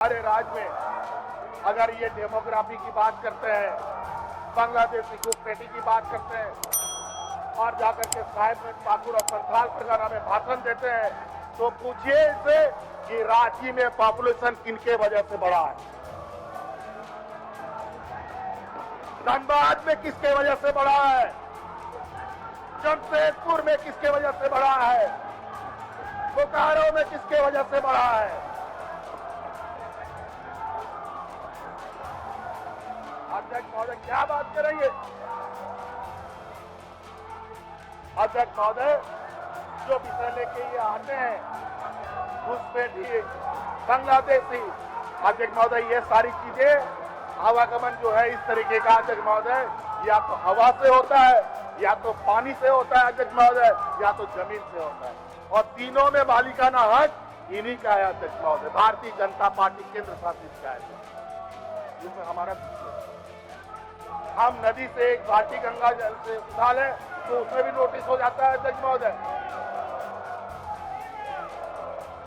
हमारे राज्य में अगर ये डेमोग्राफी की बात करते हैं, बांग्लादेशी घुसपैठी की बात करते हैं और जाकर के साहेबगंज, पाकुड़ और संथाल परगना में भाषण देते हैं, तो पूछिए इसे कि रांची में पॉपुलेशन किनके वजह से बढ़ा है, धनबाद में किसके वजह से बढ़ा है, जमशेदपुर में किसके वजह से बढ़ा है, बोकारो में किसके वजह से बढ़ा है। अध्यक्ष महोदय क्या बात करेंगे? अध्यक्ष महोदय जो विषय लेके ये आते हैं घुसपैठी, बांग्लादेशी, अध्यक्ष महोदय ये सारी चीजें आवागमन जो है इस तरीके का अध्यक्ष महोदय या तो हवा से होता है, या तो पानी से होता है अध्यक्ष महोदय, या तो जमीन से होता है, और तीनों में मालिकाना हक इन्हीं का है अध्यक्ष महोदय, भारतीय जनता पार्टी केंद्र शासित का है। जिसमें हमारा हम नदी से एक बाल्टी गंगा जल से उठा लें तो उसमें भी नोटिस हो जाता है अध्यक्ष महोदय।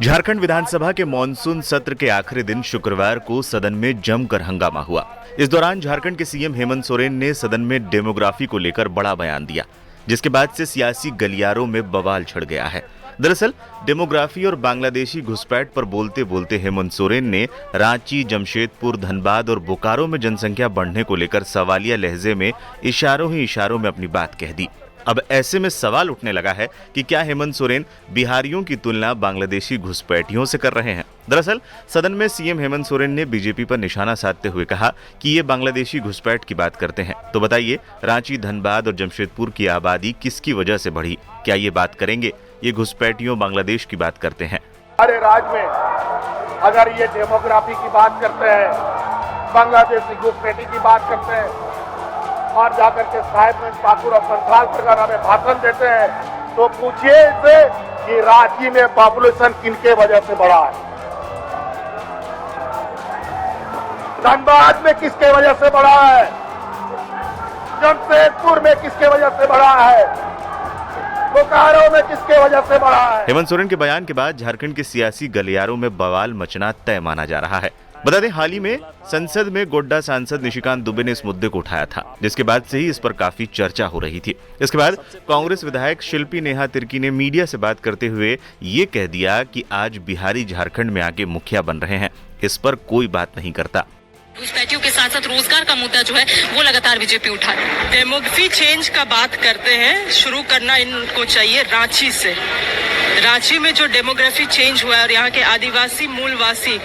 झारखंड विधानसभा के मॉनसून सत्र के आखिरी दिन शुक्रवार को सदन में जमकर हंगामा हुआ। इस दौरान झारखंड के सीएम हेमंत सोरेन ने सदन में डेमोग्राफी को लेकर बड़ा बयान दिया, जिसके बाद से सियासी गलियारों में बवाल छिड़ गया है। दरअसल डेमोग्राफी और बांग्लादेशी घुसपैठ पर बोलते बोलते हेमंत सोरेन ने रांची, जमशेदपुर, धनबाद और बोकारो में जनसंख्या बढ़ने को लेकर सवालिया लहजे में इशारों ही इशारों में अपनी बात कह दी। अब ऐसे में सवाल उठने लगा है कि क्या हेमंत सोरेन बिहारियों की तुलना बांग्लादेशी घुसपैठियों से कर रहे हैं। दरअसल सदन में सीएम हेमंत सोरेन ने बीजेपी पर निशाना साधते हुए कहा कि ये बांग्लादेशी घुसपैठ की बात करते हैं, तो बताइए रांची, धनबाद और जमशेदपुर की आबादी किसकी वजह से बढ़ी? क्या ये बात करेंगे? ये घुसपैठियों बांग्लादेश की बात करते हैं। हमारे राज्य में अगर ये डेमोग्राफी की बात करते हैं, बांग्लादेशी घुसपैठी की बात करते हैं और जाकर के साहेबगंज, पाकुड़ और संथाल परगना में भाषण देते हैं, तो पूछिए इसे कि रांची में पॉपुलेशन किनके वजह से बढ़ा है, धनबाद में किसके वजह से बढ़ा है, जमशेदपुर में किसके वजह से बढ़ा है, बोकारो में किसके वजह से बढ़ा है। हेमंत सोरेन के बयान के बाद झारखंड के सियासी गलियारों में बवाल मचना तय माना जा रहा है। बता दें, हाल ही में संसद में गोड्डा सांसद निशिकांत दुबे ने इस मुद्दे को उठाया था, जिसके बाद से ही इस पर काफी चर्चा हो रही थी। इसके बाद कांग्रेस विधायक शिल्पी नेहा तिर्की ने मीडिया से बात करते हुए ये कह दिया कि आज बिहारी झारखंड में आके मुखिया बन रहे हैं, इस पर कोई बात नहीं करता। घुसपैठियों के साथ साथ रोजगार का मुद्दा जो है वो लगातार बीजेपी उठा रही है। डेमोग्राफी चेंज का बात करते हैं, शुरू करना इनको चाहिए रांची से। रांची में जो डेमोग्राफी चेंज हुआ है और यहाँ के आदिवासी मूलवासी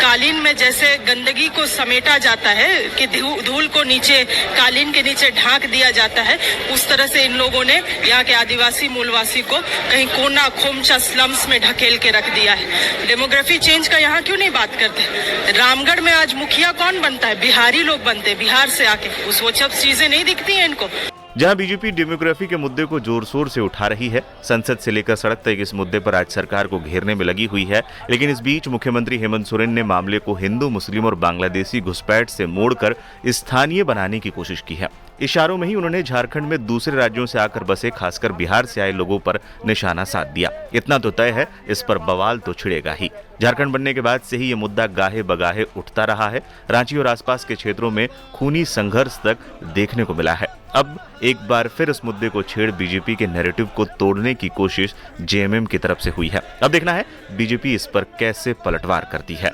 कालीन में जैसे गंदगी को समेटा जाता है कि धूल को नीचे कालीन के नीचे ढांक दिया जाता है, उस तरह से इन लोगों ने यहाँ के आदिवासी मूलवासी को कहीं कोना खोमचा स्लम्स में ढकेल के रख दिया है। डेमोग्राफी चेंज का यहाँ क्यों नहीं बात करते? रामगढ़ में आज मुखिया कौन बनता है? बिहारी लोग बनते, बिहार से आके। वो सब चीजें नहीं दिखती हैं इनको। जहां बीजेपी डेमोग्राफी के मुद्दे को जोर शोर से उठा रही है, संसद से लेकर सड़क तक इस मुद्दे पर आज सरकार को घेरने में लगी हुई है, लेकिन इस बीच मुख्यमंत्री हेमंत सोरेन ने मामले को हिंदू, मुस्लिम और बांग्लादेशी घुसपैठ से मोड़कर स्थानीय बनाने की कोशिश की है। इशारों में ही उन्होंने झारखंड में दूसरे राज्यों से आकर बसे, खासकर बिहार से आए लोगों पर निशाना साध दिया। इतना तो तय है, इस पर बवाल तो छिड़ेगा ही। झारखंड बनने के बाद से ही ये मुद्दा गाहे बगाहे उठता रहा है। रांची और आसपास के क्षेत्रों में खूनी संघर्ष तक देखने को मिला है। अब एक बार फिर इस मुद्दे को छेड़ बीजेपी के नैरेटिव को तोड़ने की कोशिश जेएमएम की तरफ से हुई है। अब देखना है बीजेपी इस पर कैसे पलटवार करती है।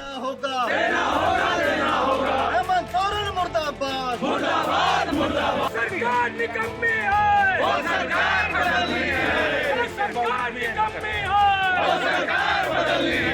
सरकार निकम्मी है, वो सरकार बदलनी है, सरकार निकम्मी है, वो सरकार बदलनी है।